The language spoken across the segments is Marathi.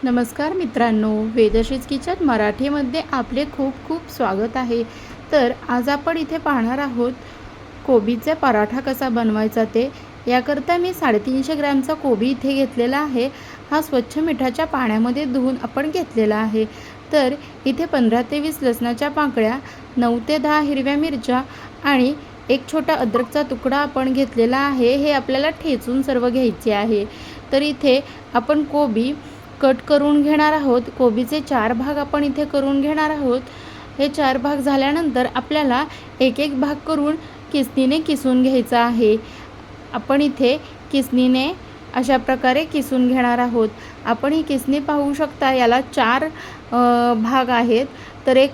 नमस्कार मित्रांनो, वेदश्रीज किचन मराठीमध्ये आपले खूप खूप स्वागत आहे। तर आज आपण इथे पाहणार आहोत कोबीचा पराठा कसा बनवायचा ते। याकरता मी 350 ग्रॅमचा कोबी इथे घेतलेला आहे। हा स्वच्छ मिठाच्या पाण्यामध्ये धुवून आपण घेतलेला आहे। तर इथे 15 ते 20 लसणाच्या पाकळ्या, 9 ते 10 हिरव्या मिरच्या आणि एक छोटा अद्रकचा तुकडा आपण घेतलेला आहे। हे आपल्याला ठेचून सर्व घ्यायचे आहे। तर इथे आपण कोबी कट करून घेणार आहोत। कोबीचे 4 भाग आपण इथे करून घेणार आहोत। हे 4 भाग झाल्यानंतर आपल्याला एक एक भाग करून किसणीने किसून घ्यायचा आहे। आपण इथे किसणीने अशा प्रकारे किसून घेणार आहोत। आपण ही किसणी पाहू शकता, याला 4 भाग आहेत। तर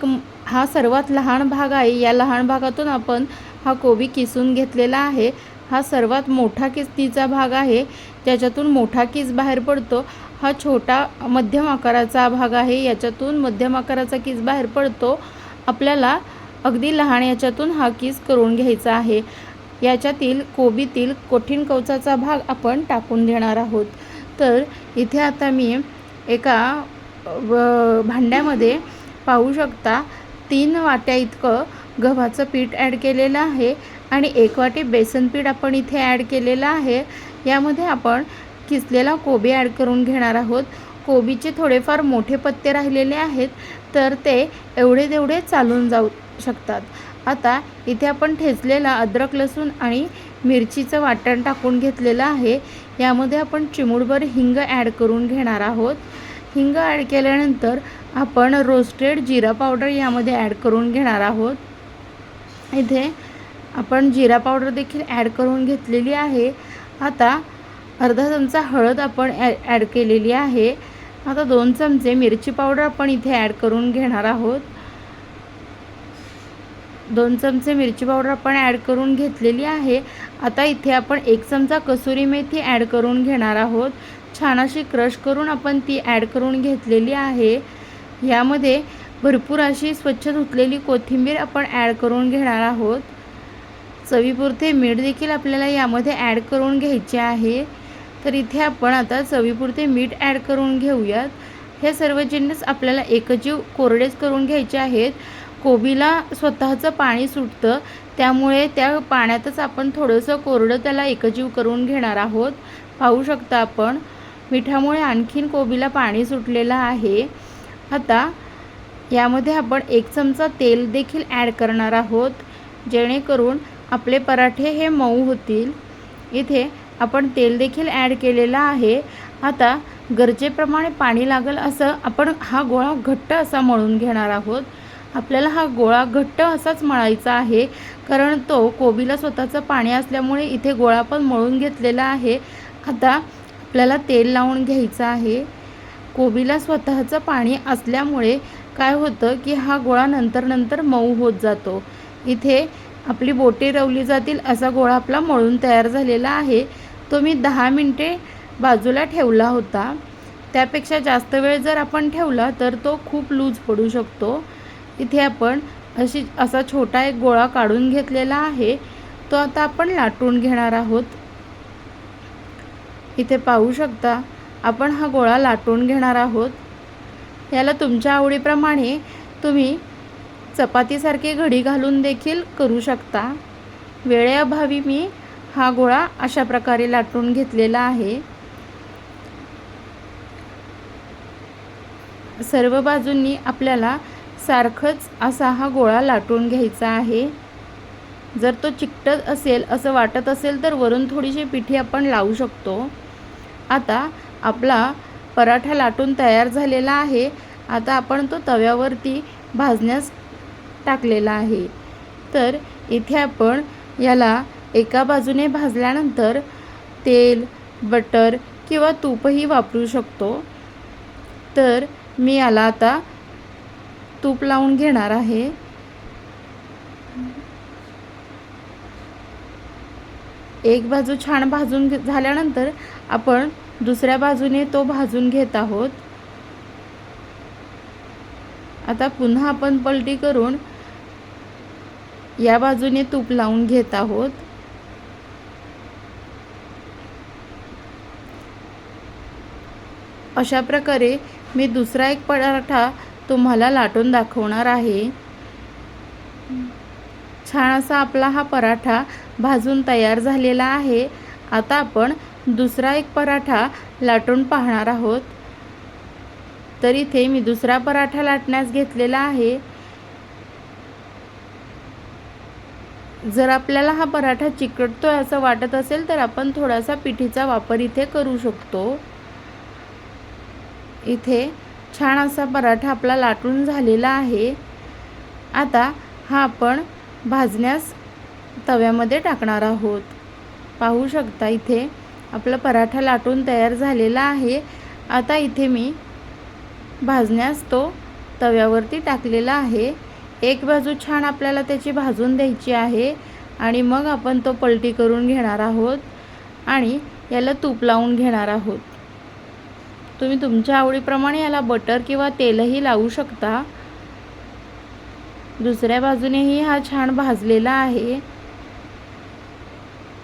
हा सर्वात लहान भाग आहे। या लहान भागातून आपण हा कोबी किसून घेतलेला आहे। हा सर्वात मोठा किसणीचा भाग आहे, ज्याच्यातून मोठा किस बाहेर पडतो। हा छोटा मध्यम आकाराचा भाग आहे, याच्यातून मध्यम आकाराचा किस बाहेर पडतो। आपल्याला अगदी लहान याच्यातून हा किस करून घ्यायचा आहे। याच्यातील कोबीतील कठीण कवचाचा भाग आपण टाकून देणार आहोत। तर इथे आता मी एका भांड्यामध्ये पाहू शकता 3 वाट्या इतकं गव्हाचं पीठ ॲड केलेलं आहे आणि 1 वाटी बेसन पीठ आपण इथे ॲड केलेलं आहे। यामध्ये आपण किसलेला कोबी ॲड करून घेणार आहोत। कोबीचे थोडेफार मोठे पत्ते राहिलेले आहेत, तर ते एवढे तेवढे चालून जाऊ शकतात। आता इथे आपण ठेचलेला अद्रक, लसूण आणि मिरचीचं वाटण टाकून घेतलेलं आहे। यामध्ये आपण चिमूटभर हिंग ॲड करून घेणार आहोत। हिंग ॲड केल्यानंतर आपण रोस्टेड जिरा पावडर यामध्ये ॲड करून घेणार आहोत। इथे आपण जिरा पावडर देखील ॲड करून घेतलेली आहे। आता अर्धा चमचा हळद आपण ॲड केलेली आहे। आता 2 चमचे मिरची पावडर आपण इथे ॲड करून घेणार आहोत। 2 चमचे मिरची पावडर आपण ॲड करून घेतलेली आहे। आता इथे आपण 1 चमचा कसुरी मेथी ॲड करून घेणार आहोत। छान अशी क्रश करून आपण ती ॲड करून घेतलेली आहे। यामध्ये भरपूर अशी स्वच्छ धुतलेली कोथिंबीर आपण ॲड करून घेणार आहोत। चवीपुरते मीठ देखील आपल्याला यामध्ये ॲड करून घ्यायचे आहे। तर इथे आपण आता चवीपुरते मीठ ॲड करून घेऊयात। हे सर्व जिन्नस आपल्याला एकजीव कोरडेच करून घ्यायचे आहेत। कोबीला स्वतःचं पाणी सुटतं, त्यामुळे त्या पाण्यातच आपण थोडंसं कोरडं त्याला एकजीव करून घेणार आहोत। पाहू शकता आपण मिठामुळे आणखीन कोबीला पाणी सुटलेलं आहे। आता यामध्ये आपण 1 चमचा तेल देखील ॲड करणार आहोत, जेणेकरून आपले पराठे हे मऊ होतील। इथे आपण तेल देखील ॲड केलेलं आहे। आता गरजेप्रमाणे पाणी लागेल असं आपण हा गोळा घट्ट असा मळून घेणार आहोत। आपल्याला हा गोळा घट्ट असाच मळायचा आहे, कारण तो कोबीला स्वतःचं पाणी असल्यामुळे इथे गोळा पण मळून घेतलेला आहे। आता आपल्याला तेल लावून घ्यायचं आहे। कोबीला स्वतःचं पाणी असल्यामुळे काय होतं की हा गोळा नंतर मऊ होत जातो। इथे आपली बोटे रवली जातील असा गोळा आपला मळून तयार झालेला आहे। तो मी 10 मिनिटे बाजूला ठेवला होता। त्यापेक्षा जास्त वेळ जर आपण ठेवला तर तो खूप लूज पडू शकतो। इथे आपण असा छोटा एक गोळा काढून घेतलेला आहे, तो आता आपण लाटून घेणार आहोत। इथे पाहू शकता आपण हा गोळा लाटून घेणार आहोत। याला तुमच्या आवडीप्रमाणे तुम्ही चपातीसारखी घडी घालून देखील करू शकता। वेळेअभावी मी हा गोळा अशा प्रकारे लाटून घेतलेला आहे। सर्व बाजूंनी आपल्याला सारखंच असा हा गोळा लाटून घ्यायचा आहे। जर तो चिकटत असेल असं वाटत असेल तर वरून थोडीशी पिठी आपण लावू शकतो। आता आपला पराठा लाटून तयार झालेला आहे। आता आपण तो तव्यावरती भाजण्यास टाकलेला आहे। तर इथे आपण याला एका बाजूने भाजल्यानंतर तेल, बटर किंवा तूपही वापरू शकतो। तर मी याला आता तूप लावून घेणार आहे। एक बाजू छान भाजून झाल्यानंतर आपण दुसऱ्या बाजूने तो भाजून घेत आहोत। आता पुन्हा आपण पलटी करून या बाजूने तूप लावून घेत आहोत। अशा प्रकारे मी दुसरा एक पराठा तुम्हाला लाटून दाखवणार आहे। छान असा आपला हा पराठा भाजून तयार झालेला आहे। आता आपण दुसरा एक पराठा लाटून पाहणार आहोत। तर इथे मी दुसरा पराठा लाटण्यास घेतलेला आहे। जर आपल्याला हा पराठा चिकटतोय असं वाटत असेल तर आपण थोडासा पिठीचा वापर इथे करू शकतो। इथे छान असा पराठा आपला लाटून झालेला आहे। आता हा आपण भाजण्यास तव्यामध्ये टाकणार आहोत। पाहू शकता इथे आपला पराठा लाटून तयार झालेला आहे। आता इथे मी भाजण्यास तो तव्यावरती टाकलेला आहे। एक बाजू छान आपल्याला त्याची भाजून द्यायची आहे आणि मग आपण तो पलटी करून घेणार आहोत आणि याला तूप लावून घेणार आहोत। तुम्ही तुमच्या आवडीप्रमाणे याला बटर किंवा तेलही लावू शकता। दुसऱ्या बाजूनेही हा छान भाजलेला आहे।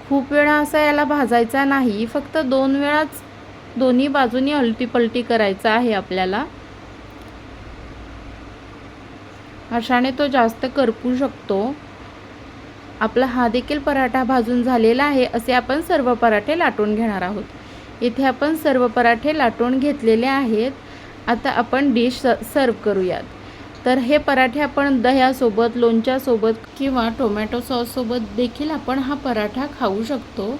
खूप वेळा असा याला भाजायचा नाही, फक्त 2 वेळाच दोन्ही बाजूनी अलटी-पलटी करायचा आहे आपल्याला। अशाने तो जास्त करपू शकतो। आपला हा देखील पराठा भाजून झालेला आहे। असे आपण सर्व पराठे लाटून घेणार आहोत। इथे आपण सर्व पराठे लाटून घेतलेले आहेत। आता आपण डिश सर्व करूयात। तर हे पराठे आपण दह्यासोबत, लोणच्यासोबत किंवा टोमॅटो सॉससोबत देखील आपण हा पराठा खाऊ शकतो।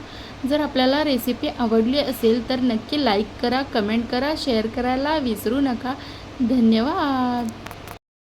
जर आपल्याला रेसिपी आवडली असेल तर नक्की लाईक करा, कमेंट करा, शेअर करायला विसरू नका। धन्यवाद।